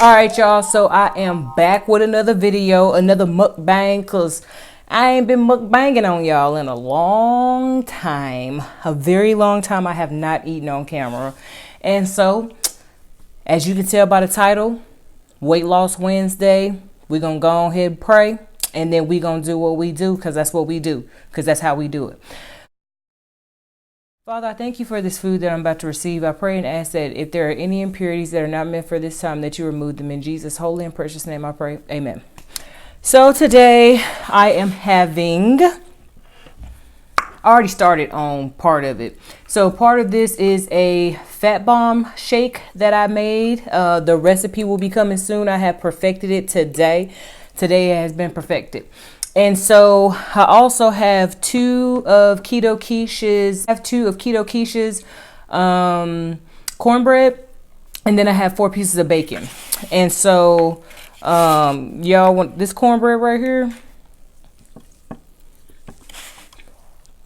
Alright, y'all, so I am back with another video, another mukbang, because I ain't been mukbanging on y'all in a long time. A very long time I have not eaten on camera. And so, as you can tell by the title, Weight Loss Wednesday, we're going to go ahead and pray, and then we're going to do what we do, because that's what we do, because that's how we do it. Father, I thank you for this food that I'm about to receive. I pray and ask that if there are any impurities that are not meant for this time, that you remove them. In Jesus' holy and precious name I pray. Amen. So today I am having, I already started on part of it. So part of this is a fat bomb shake that I made. The recipe will be coming soon. I have perfected it today. Today it has been perfected. And so I also have two of Keto quiches. Cornbread, and then I have 4 pieces of bacon. And so y'all want this cornbread right here?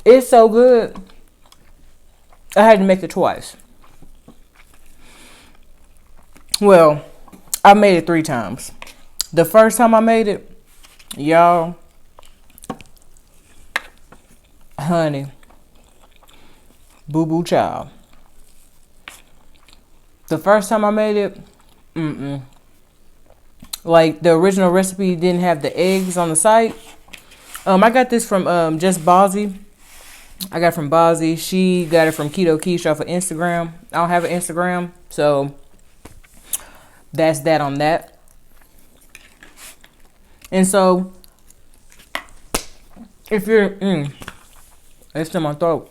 It's so good. I had to make it twice. Well, I made it 3 times. The first time I made it, y'all, honey, boo-boo child. The first time I made it, like the original recipe didn't have the eggs on the site. I got this from just Bozzy. I got it from Bozzy. She got it from Keto Quiche off of Instagram. I don't have an Instagram, so that's that on that. And so if you're it's in my throat.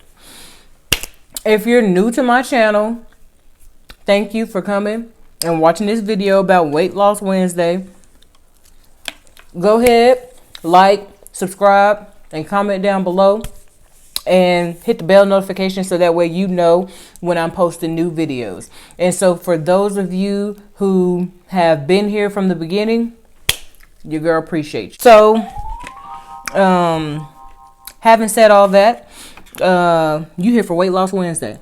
If you're new to my channel, thank you for coming and watching this video about Weight Loss Wednesday. Go ahead, like, subscribe, and comment down below. And hit the bell notification so that way you know when I'm posting new videos. And so for those of you who have been here from the beginning, your girl appreciates you. So, having said all that, you here for Weight Loss Wednesday.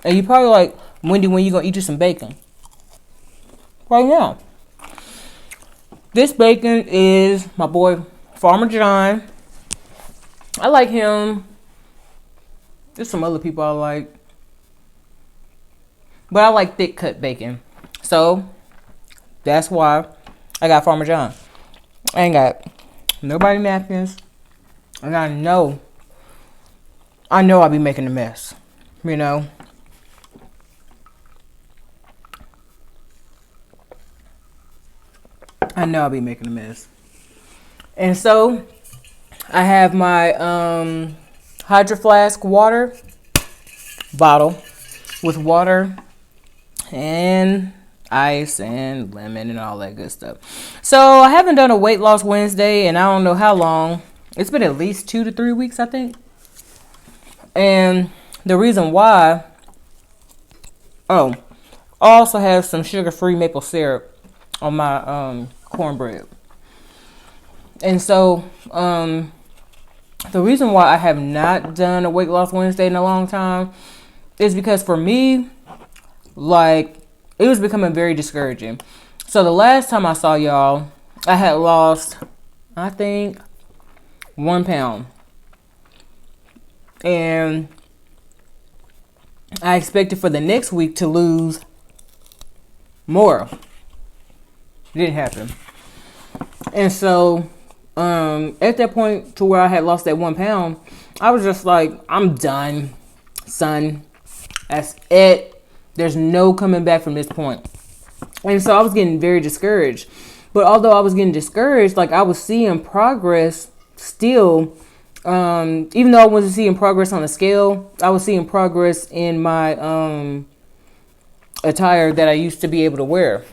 And you probably like, Wendy, when you gonna eat you some bacon? Right now. This bacon is my boy Farmer John. I like him. There's some other people I like. But I like thick cut bacon. So that's why I got Farmer John. I ain't got nobody napkins. And I know I'll be making a mess, you know. I know I'll be making a mess. And so I have my Hydro Flask water bottle with water and ice and lemon and all that good stuff. So I haven't done a Weight Loss Wednesday and I don't know how long. It's been at least 2 to 3 weeks, I think. And the reason why, I also have some sugar-free maple syrup on my cornbread. And so the reason why I have not done a Weight Loss Wednesday in a long time is because for me, like, it was becoming very discouraging. So the last time I saw y'all, I had lost, I think, 1 pound. And I expected for the next week to lose more. It didn't happen. And so at that point to where I had lost that 1 pound, I was just like, I'm done, son. That's it. There's no coming back from this point. And so I was getting very discouraged. But although I was getting discouraged, like, I was seeing progress still. Even though I wasn't seeing progress on the scale, I was seeing progress in my attire that I used to be able to wear.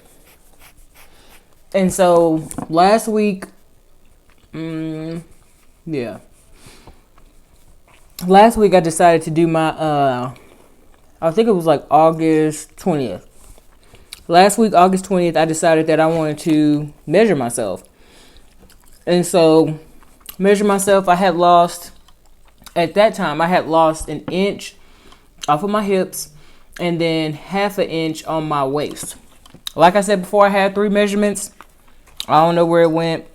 And so last week, last week I decided to do my, I think it was like August 20th. Last week, August 20th, I decided that I wanted to measure myself. And so measure myself, I had lost, at that time, I had lost 1 inch off of my hips and then 1/2 inch on my waist. Like I said before, I had 3 measurements. I don't know where it went.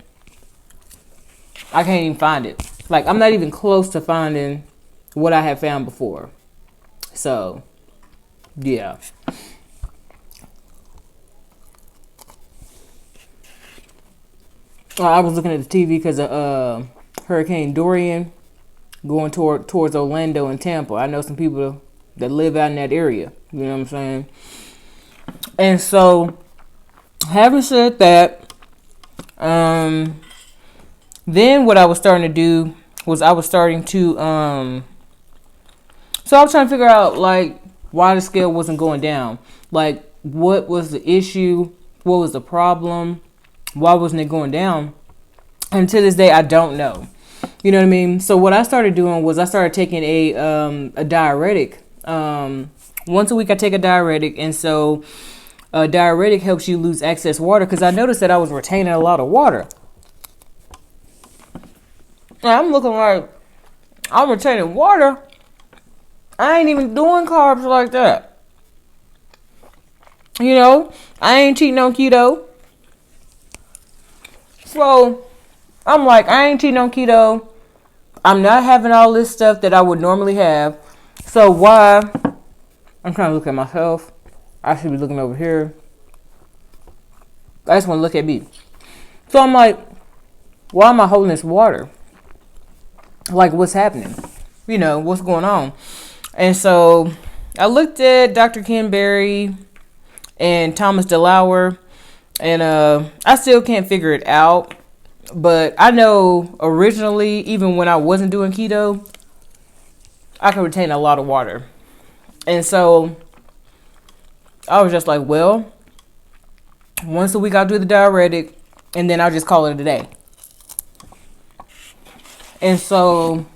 I can't even find it. Like, I'm not even close to finding what I had found before. So, yeah. I was looking at the TV because of Hurricane Dorian going towards Orlando and Tampa. I know some people that live out in that area. You know what I'm saying? And so, having said that, then what I was starting to do was I was starting to, so I was trying to figure out, like, why the scale wasn't going down. Like, what was the issue? What was the problem? Why wasn't it going down? And to this day, I don't know. You know what I mean? So what I started doing was I started taking a diuretic. Once a week I take a diuretic. And so a diuretic helps you lose excess water, because I noticed that I was retaining a lot of water. And I'm looking like I'm retaining water. I ain't even doing carbs like that. You know, I ain't cheating on keto. So I'm like, I ain't cheating on keto. I'm not having all this stuff that I would normally have. So why? I'm trying to look at myself. I should be looking over here. I just want to look at me. So I'm like, why am I holding this water? Like, what's happening? You know, what's going on? And so I looked at Dr. Ken Berry and Thomas DeLauer, and I still can't figure it out. But I know originally, even when I wasn't doing keto, I could retain a lot of water. And so I was just like, well, once a week I'll do the diuretic, and then I'll just call it a day. And so,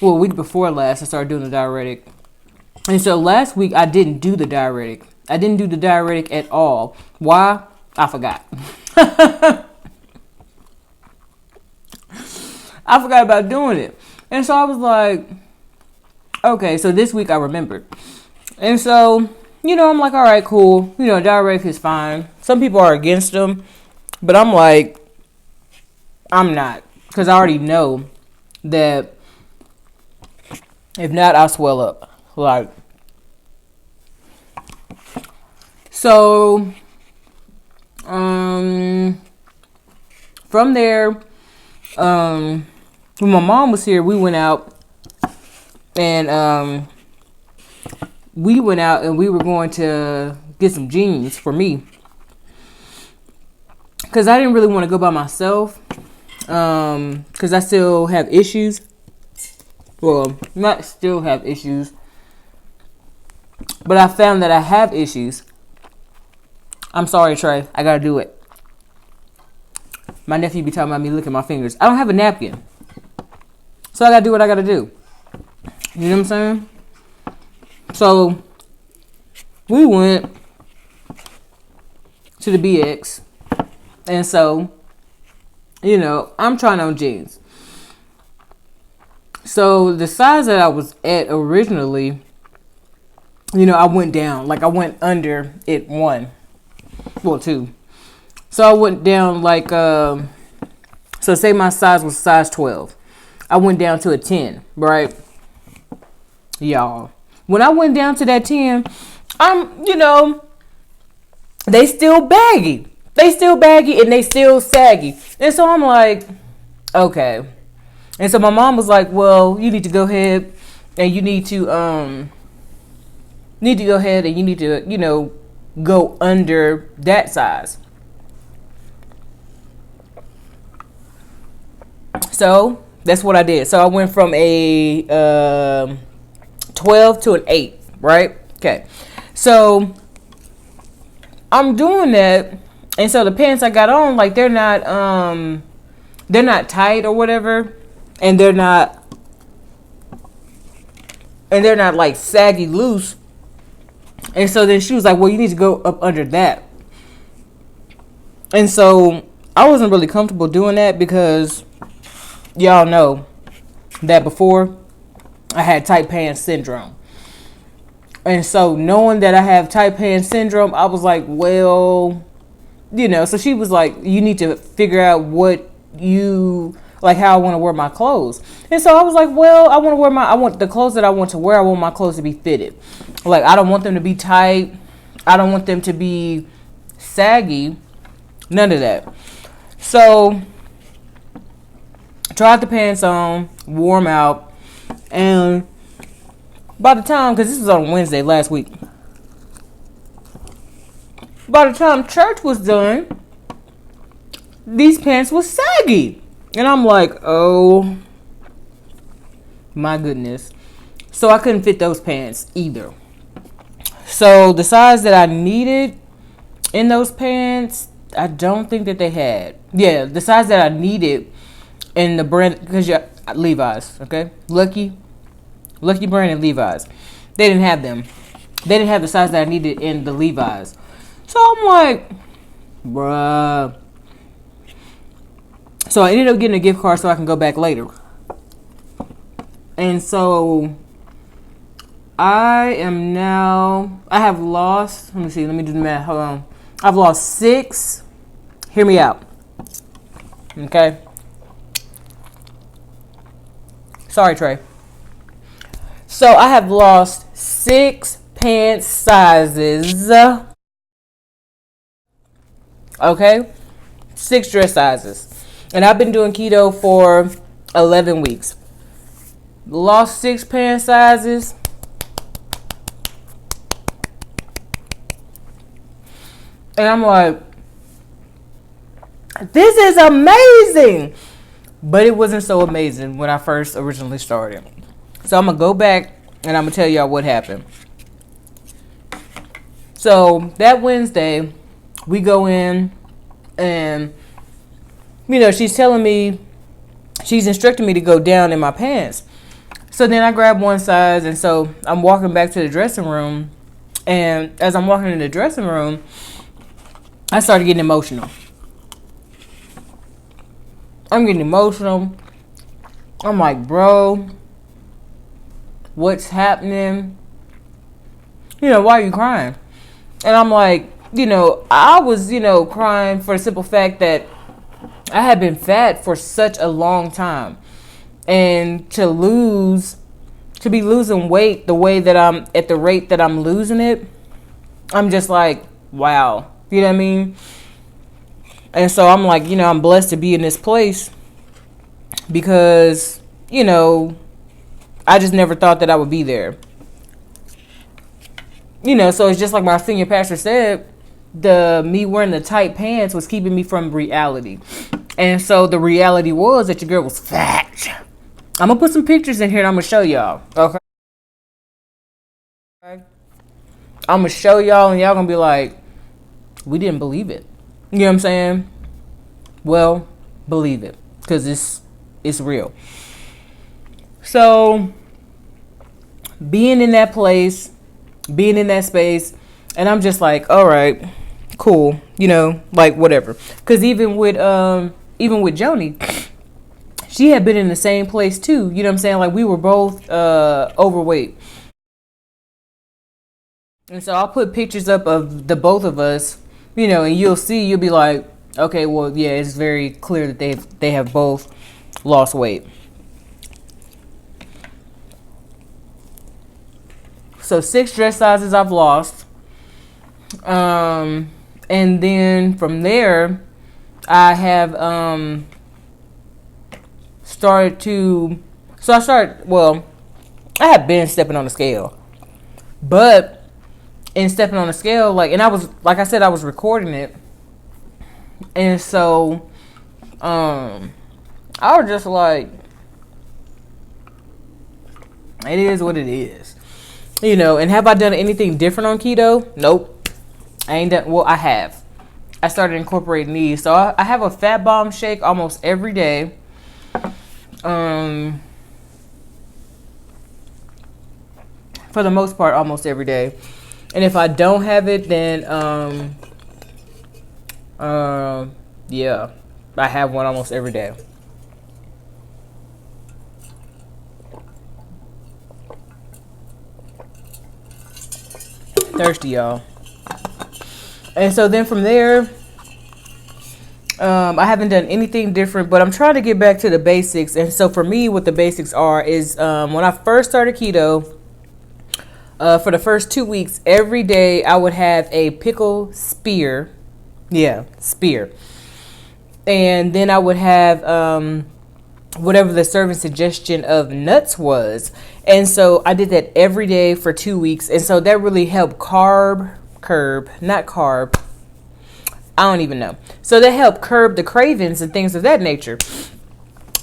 well, a week before last, I started doing the diuretic. And so last week, I didn't do the diuretic. I didn't do the diuretic at all. Why? I forgot. I forgot about doing it. And so I was like, okay, so this week I remembered. And so, you know, I'm like, all right, cool. You know, diuretic is fine. Some people are against them, but I'm like, I'm not. Because I already know that if not, I'll swell up. Like, so, from there, when my mom was here, we went out and we were going to get some jeans for me. Because I didn't really want to go by myself. Because I still have issues. Well, not still have issues, but I found that I have issues. I'm sorry, Trey. I gotta do it. My nephew be talking about me licking my fingers. I don't have a napkin, so I gotta do what I gotta do. You know what I'm saying? So we went to the BX, and so, you know, I'm trying on jeans. So the size that I was at originally, you know, I went down. Like, I went under it 1. Well, 2. So I went down like, so say my size was size 12. I went down to a 10, right? Y'all. When I went down to that 10, you know, they still baggy. They still baggy and they still saggy. And so I'm like, okay. And so my mom was like, well, you need to go ahead and you need to you know, go under that size. So that's what I did. So I went from a 12 to an 8, right? Okay. So I'm doing that, and so the pants I got on, like, they're not tight or whatever. And they're not like saggy loose. And so then she was like, well, you need to go up under that. And so I wasn't really comfortable doing that because y'all know that before I had tight pants syndrome. And so knowing that I have tight pants syndrome, I was like, well, so she was like, you need to figure out what you like, how I want to wear my clothes. And so I was like, well, I want the clothes that I want to wear. I want my clothes to be fitted. Like, I don't want them to be tight. I don't want them to be saggy. None of that. So tried the pants on, wore them out, and by the time, because this was on Wednesday last week, by the time church was done, these pants was saggy. And I'm like, oh my goodness. So I couldn't fit those pants either. So the size that I needed in those pants, I don't think that they had. Yeah, the size that I needed in the brand, because Levi's, okay? Lucky brand and Levi's. They didn't have them. They didn't have the size that I needed in the Levi's. So I'm like, bruh. So I ended up getting a gift card so I can go back later. And so I have lost, let me do the math, hold on. I've lost 6, hear me out, okay? Sorry, Trey. So I have lost 6 pant sizes, okay? 6 dress sizes. And I've been doing keto for 11 weeks. Lost 6 pant sizes. And I'm like, this is amazing. But it wasn't so amazing when I first originally started. So I'm going to go back and I'm going to tell y'all what happened. So that Wednesday, we go in and, she's telling me, she's instructing me to go down in my pants. So then I grab one size, and so I'm walking back to the dressing room. And as I'm walking in the dressing room, I started getting emotional. I'm getting emotional. I'm like, bro, what's happening? Why are you crying? And I'm like, I was, crying for the simple fact that I had been fat for such a long time. And to be losing weight the way that I'm, at the rate that I'm losing it, I'm just like, wow. You know what I mean? And so I'm like, I'm blessed to be in this place because, I just never thought that I would be there. So it's just like my senior pastor said, me wearing the tight pants was keeping me from reality. And so the reality was that your girl was fat. I'm going to put some pictures in here and I'm going to show y'all. Okay. I'm going to show y'all and y'all going to be like, we didn't believe it. You know what I'm saying? Well, believe it, because it's real. So being in that place, being in that space, and I'm just like, all right, cool, like whatever. Because even with Joni, she had been in the same place too. You know what I'm saying? Like we were both overweight. And so I'll put pictures up of the both of us, and you'll be like, okay, well, yeah, it's very clear that they have both lost weight. So 6 dress sizes I've lost. And then from there, I have I have been stepping on the scale. But in stepping on the scale, and I was, like I said, I was recording it. And so, I was just like, it is what it is. And have I done anything different on keto? Nope. I ain't done, well, I have. I started incorporating these. So I have a fat bomb shake almost every day. For the most part, almost every day. And if I don't have it, then, yeah, I have one almost every day. Thirsty, y'all. And so then from there, I haven't done anything different, but I'm trying to get back to the basics. And so for me, what the basics are is when I first started keto, for the first 2 weeks, every day I would have a pickle spear. Yeah, spear. And then I would have whatever the serving suggestion of nuts was. And so I did that every day for 2 weeks. And so that really helped I don't even know. So that helped curb the cravings and things of that nature.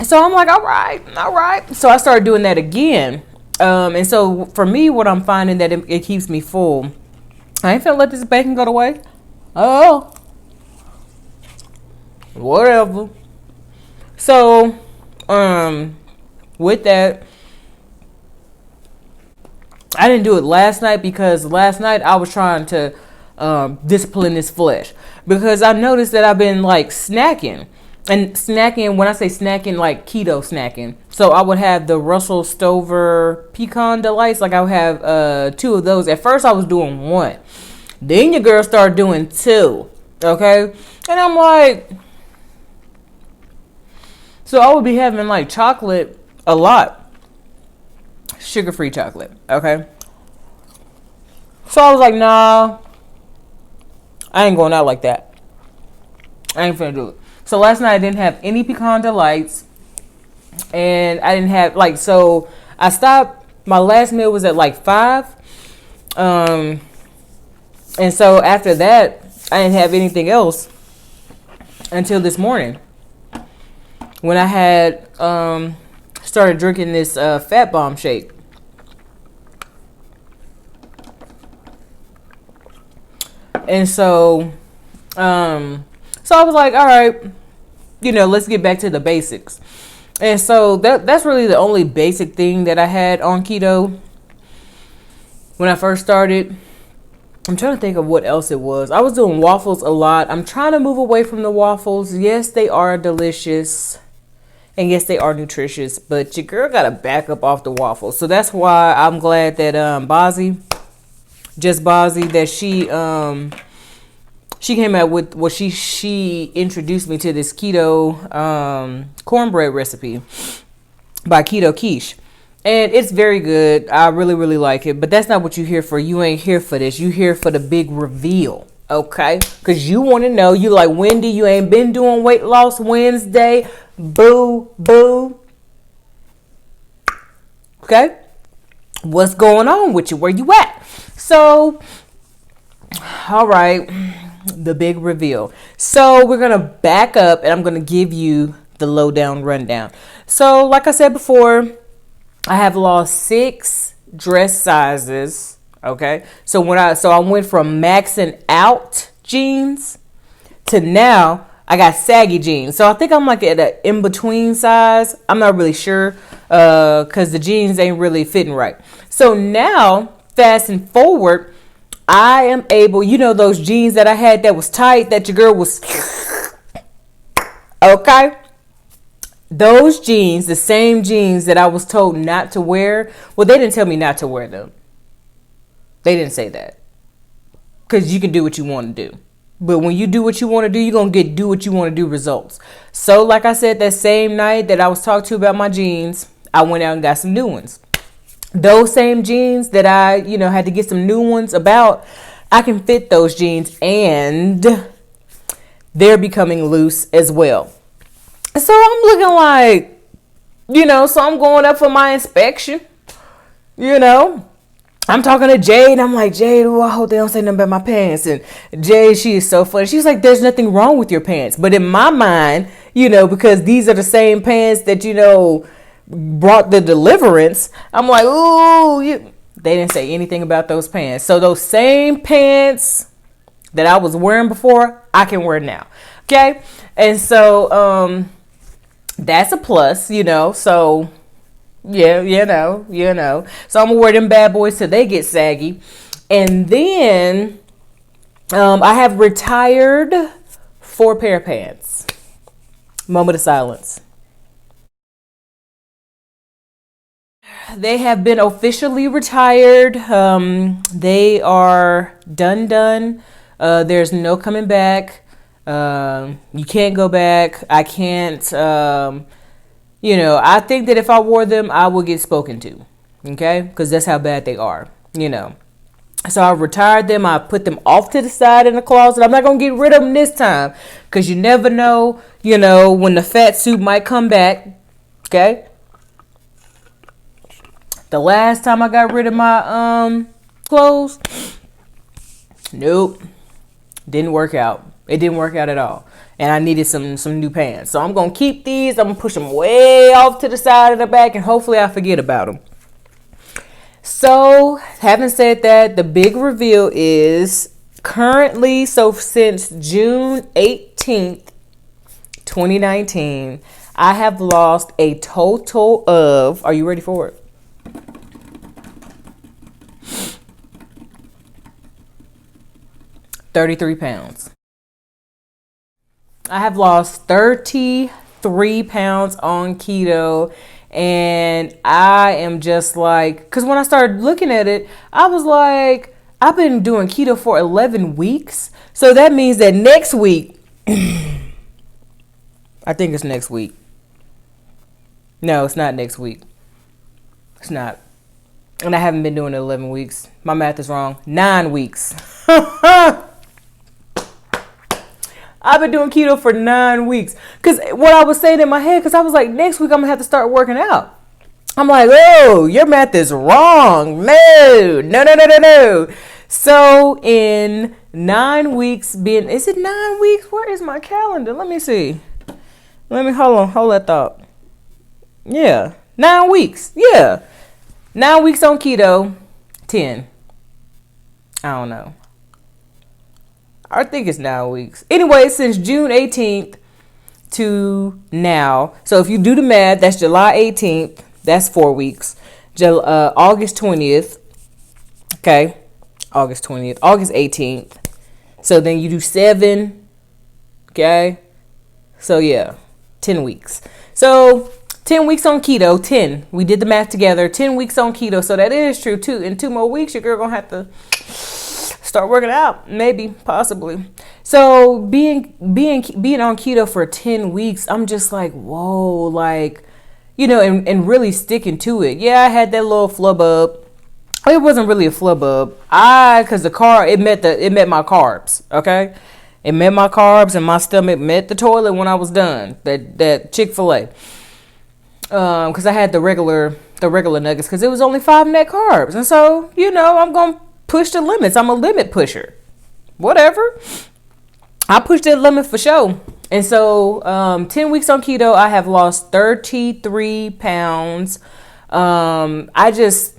So I'm like, all right. So I started doing that again. And so for me, what I'm finding that it keeps me full. I ain't finna let this bacon go to waste. Oh, whatever. So, with that, I didn't do it last night because last night I was trying to discipline this flesh, because I noticed that I've been like snacking. And snacking, when I say snacking, like keto snacking. So I would have the Russell Stover Pecan Delights. Like I would have 2 of those. At first I was doing 1. Then your girl started doing 2. Okay? And I'm like, so I would be having like chocolate a lot. Sugar-free chocolate. Okay? So I was like, nah, I ain't going out like that. I ain't finna do it. So last night I didn't have any Pecan Delights, and I didn't have so I stopped. My last meal was at like 5, and so after that I didn't have anything else until this morning when I had started drinking this Fat Bomb shake. And so I was like, all right, let's get back to the basics. And so that's really the only basic thing that I had on keto when I first started. I'm trying to think of what else it was. I was doing waffles a lot. I'm trying to move away from the waffles. Yes, they are delicious. And yes, they are nutritious. But your girl got to back up off the waffles. So that's why I'm glad that Bazzi, that she came out with she introduced me to this keto cornbread recipe by Keto Quiche. And it's very good. I really, really like it. But that's not what you're here for. You ain't here for this. You here for the big reveal. Okay? Because you want to know. You like, Wendy, you ain't been doing weight loss Wednesday. Boo, boo. Okay? What's going on with you? Where you at? So, all right. The big reveal. So we're going to back up and I'm going to give you the lowdown rundown. So like I said before, I have lost 6 dress sizes. Okay. So I went from maxing out jeans to now I got saggy jeans. So I think I'm like at an in-between size. I'm not really sure because the jeans ain't really fitting right. So now, fast forward, I am able, those jeans that I had that was tight, that your girl was, okay? Those jeans, the same jeans that I was told not to wear, well, they didn't tell me not to wear them. They didn't say that. Because you can do what you want to do. But when you do what you want to do, you're going to do what you want to do results. So, like I said, that same night that I was talked to about my jeans, I went out and got some new ones. Those same jeans that I, had to get some new ones about, I can fit those jeans and they're becoming loose as well. So I'm looking like, so I'm going up for my inspection, I'm talking to Jade. I'm like, Jade, I hope they don't say nothing about my pants. And Jade, she is so funny. She's like, there's nothing wrong with your pants. But in my mind, because these are the same pants that, brought the deliverance, I'm like, ooh, they didn't say anything about those pants. So those same pants that I was wearing before, I can wear now. Okay. And so, that's a plus, so yeah, so I'm gonna wear them bad boys till they get saggy. And then, I have retired 4 pair of pants. Moment of silence. they have been officially retired. They are done. There's no coming back. You can't go back. I can't, I think that if I wore them, I would get spoken to. Okay? Because that's how bad they are, So I retired them. I put them off to the side in the closet. I'm not going to get rid of them this time because you never know, when the fat suit might come back. Okay? The last time I got rid of my clothes, nope, didn't work out. It didn't work out at all. And I needed some new pants. So I'm going to keep these. I'm going to push them way off to the side of the back and hopefully I forget about them. So, having said that, the big reveal is currently, so since June 18th, 2019, I have lost a total of, are you ready for it? 33 pounds. I have lost 33 pounds on keto. And I am just like, because when I started looking at it, I was like, I've been doing keto for 11 weeks. So that means that next week, I think it's next week. No, it's not next week. It's not. And I haven't been doing it 11 weeks. My math is wrong. 9 weeks. I've been doing keto for 9 weeks. Because what I was saying in my head, because I was like, next week I'm going to have to start working out. I'm like, oh, your math is wrong. No. So in 9 weeks is it 9 weeks? Where is my calendar? Let me see. Hold that thought. Yeah, 9 weeks. Yeah. 9 weeks on keto, 10. I don't know. I think it's 9 weeks. Anyway, since June 18th to now. So if you do the math, that's July 18th. That's 4 weeks. August 20th. Okay. August 20th. August 18th. So then you do 7. Okay. So yeah, 10 weeks. So 10 weeks on keto. 10. We did the math together. 10 weeks on keto. So that is true too. In 2 more weeks, your girl gonna have to start working out, maybe, possibly. So being on keto for 10 weeks, I'm just like, whoa, like, and really sticking to it. Yeah, I had that little flub up. It wasn't really a flub up. Because it met my carbs. Okay, it met my carbs, and my stomach met the toilet when I was done. That Chick-fil-A. Because I had the regular nuggets, because it was only 5 net carbs, and so I'm gonna push the limits. I'm a limit pusher. Whatever. I pushed that limit for sure. And so 10 weeks on keto, I have lost 33 pounds. I just,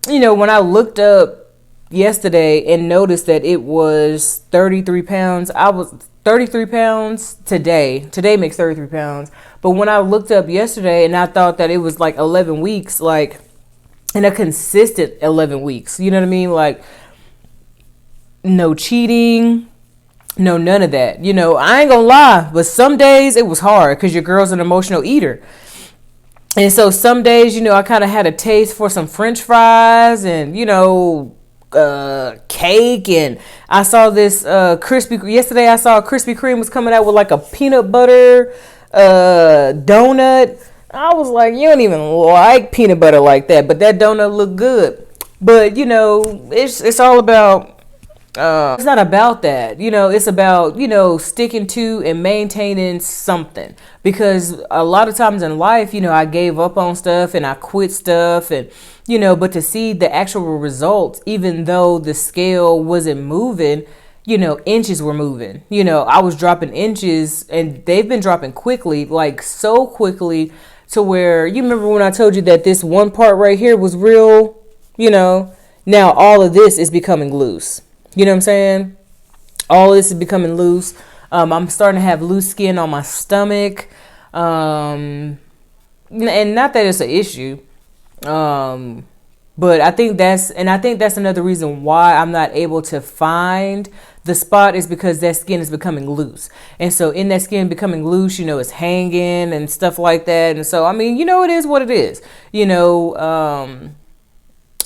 when I looked up yesterday and noticed that it was 33 pounds, I was 33 pounds today. Today makes 33 pounds. But when I looked up yesterday and I thought that it was like 11 weeks, like, in a consistent 11 weeks. You know what I mean? Like, no cheating, no none of that. I ain't gonna lie, but some days it was hard because your girl's an emotional eater. And so some days, I kind of had a taste for some French fries and, cake. And I saw this yesterday I saw Krispy Kreme was coming out with like a peanut butter donut. I was like, you don't even like peanut butter like that, but that donut looked good. But it's all about. It's not about that. It's about sticking to and maintaining something. Because a lot of times in life, I gave up on stuff and I quit stuff, and but to see the actual results, even though the scale wasn't moving, inches were moving. I was dropping inches, and they've been dropping quickly, like so quickly. To where, you remember when I told you that this one part right here was real, now all of this is becoming loose. You know what I'm saying? All of this is becoming loose. I'm starting to have loose skin on my stomach. And not that it's an issue. But But I think that's another reason why I'm not able to find the spot, is because that skin is becoming loose. And so in that skin becoming loose, it's hanging and stuff like that. And so, I mean, it is what it is.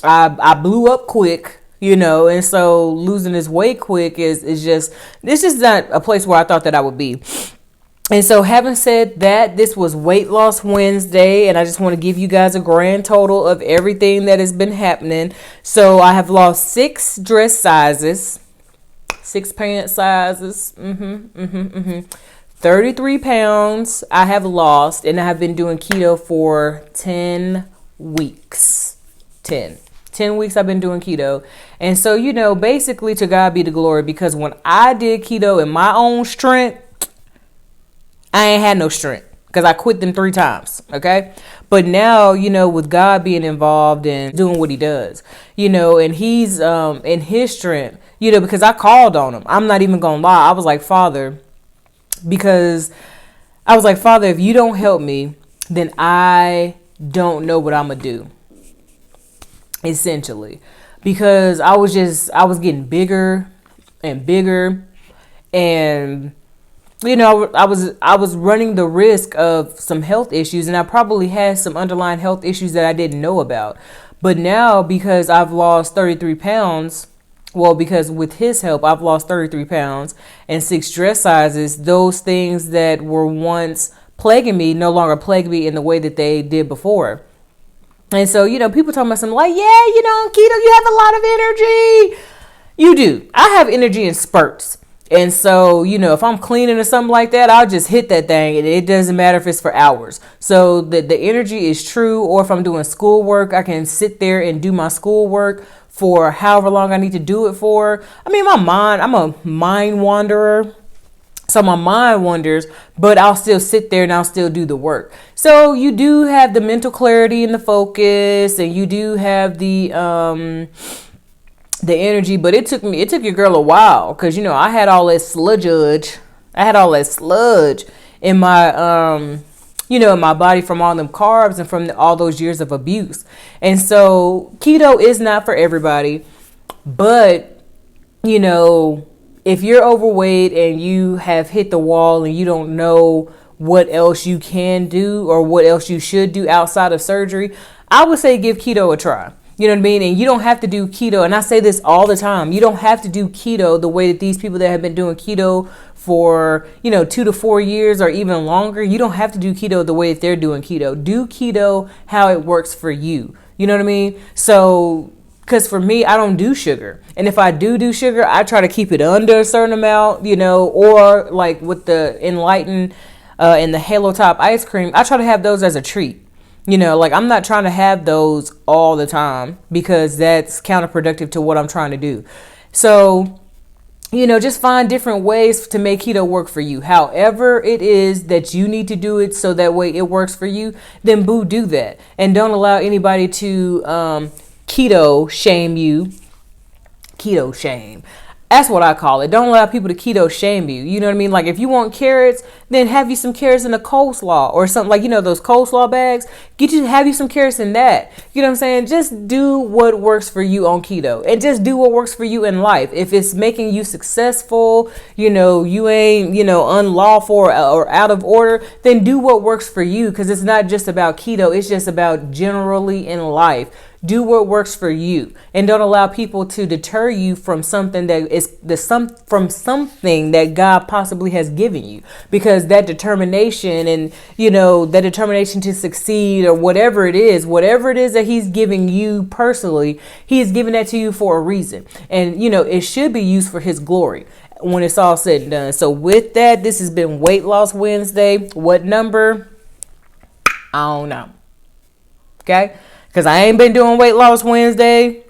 I blew up quick, and so losing this weight quick is just, it's just not a place where I thought that I would be. And so having said that, this was Weight Loss Wednesday, and I just want to give you guys a grand total of everything that has been happening. So I have lost 6 dress sizes, 6 pant sizes, 33 pounds I have lost, and I have been doing keto for 10 weeks. 10 weeks I've been doing keto. And so, basically to God be the glory, because when I did keto in my own strength, I ain't had no strength because I quit them 3 times. Okay. But now, with God being involved and doing what he does, and he's in his strength, because I called on him. I'm not even going to lie. I was like, Father, if you don't help me, then I don't know what I'm going to do. Essentially, because I was getting bigger and bigger, and I was running the risk of some health issues, and I probably had some underlying health issues that I didn't know about. But now, because I've lost 33 pounds, because with his help, I've lost 33 pounds and 6 dress sizes, those things that were once plaguing me no longer plague me in the way that they did before. And so, people talking about something like, yeah, on keto, you have a lot of energy. You do. I have energy in spurts. And so, if I'm cleaning or something like that, I'll just hit that thing, and it doesn't matter if it's for hours. So the energy is true. Or if I'm doing schoolwork, I can sit there and do my schoolwork for however long I need to do it for. I mean, I'm a mind wanderer. So my mind wanders, but I'll still sit there and I'll still do the work. So you do have the mental clarity and the focus, and you do have the energy, but it took your girl a while, because I had all that sludge in my in my body from all them carbs and from all those years of abuse. And so keto is not for everybody, but if you're overweight and you have hit the wall and you don't know what else you can do or what else you should do outside of surgery, I would say give keto a try. You know what I mean? And you don't have to do keto. And I say this all the time. You don't have to do keto the way that these people that have been doing keto for, 2 to 4 years or even longer. You don't have to do keto the way that they're doing keto. Do keto how it works for you. You know what I mean? So, because for me, I don't do sugar. And if I do sugar, I try to keep it under a certain amount, or like with the Enlighten and the Halo Top ice cream, I try to have those as a treat. I'm not trying to have those all the time, because that's counterproductive to what I'm trying to do. So, just find different ways to make keto work for you. However it is that you need to do it so that way it works for you, then do that. And don't allow anybody to keto shame you. Keto shame. That's what I call it. Don't allow people to keto shame you. You know what I mean? Like, if you want carrots, then have you some carrots in a coleslaw or something, like, those coleslaw bags. Have you some carrots in that. You know what I'm saying? Just do what works for you on keto, and just do what works for you in life. If it's making you successful, you ain't, unlawful or out of order, then do what works for you, because it's not just about keto. It's just about generally in life. Do what works for you, and don't allow people to deter you from something something that God possibly has given you, because that determination and, that determination to succeed, or whatever it is that he's giving you personally, he's giving that to you for a reason. And, it should be used for his glory when it's all said and done. So with that, this has been Weight Loss Wednesday. What number? I don't know. Okay. Because I ain't been doing Weight Loss Wednesday.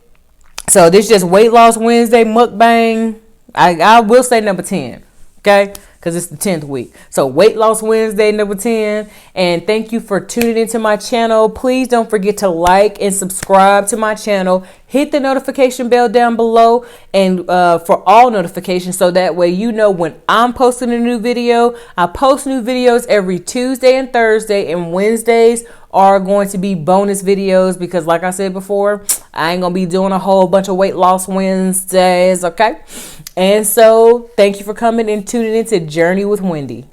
So this is just Weight Loss Wednesday mukbang. I will say number 10. Okay? because it's the 10th week. So Weight Loss Wednesday, number 10. And thank you for tuning into my channel. Please don't forget to like and subscribe to my channel. Hit the notification bell down below and for all notifications, so that way you know when I'm posting a new video. I post new videos every Tuesday and Thursday, and Wednesdays are going to be bonus videos because, like I said before, I ain't gonna be doing a whole bunch of weight loss Wednesdays, okay? And so thank you for coming and tuning into Journey with Wendy.